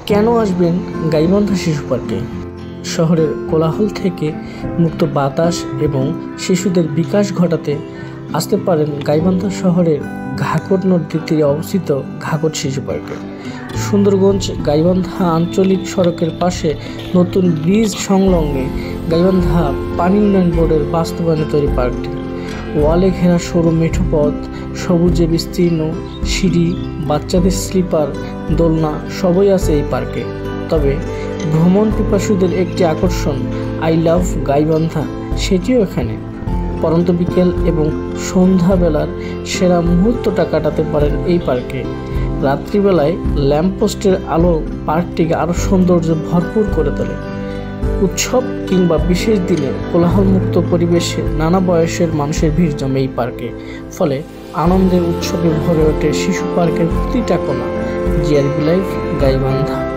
কেন আসবেন গাইবান্ধা শিশু পার্কে? শহরের কোলাহল থেকে মুক্ত বাতাস এবং শিশুদের বিকাশ ঘটাতে আসতে পারেন গাইবান্ধা শহরের ঘাকট নদীর তীরে অবস্থিত ঘাকট শিশু পার্কে। সুন্দরগঞ্জ গাইবান্ধা আঞ্চলিক সড়কের পাশে নতুন ব্রিজ সংলগ্নে গাইবান্ধা পানি উন্নয়ন বোর্ডের বাস্তবায়নে তৈরি পার্কটি। ওয়ালে ঘেরা সরু মেঠো পথ, সবুজে বিস্তীর্ণ সিঁড়ি, বাচ্চাদের স্লিপার, দোলনা সবই আছে এই পার্কে। তবে ভ্রমণ পিপাসুদের একটি আকর্ষণ আই লাভ গাইবান্ধা, সেটিও এখানে। পরন্ত বিকেল এবং সন্ধ্যাবেলার সেরা মুহূর্তটা কাটাতে পারেন এই পার্কে। রাত্রিবেলায় ল্যাম্পপোস্টের আলো পার্কটিকে আরও সৌন্দর্য ভরপুর করে তোলে। উৎসব কিংবা বিশেষ দিনে কোলাহলমুক্ত পরিবেশে নানা বয়সের মানুষের ভিড় জমে এই পার্কে। ফলে আনন্দের উৎসবে ভরে ওঠে শিশু পার্কের প্রতিটা কোণা। GRB live Gaibandha.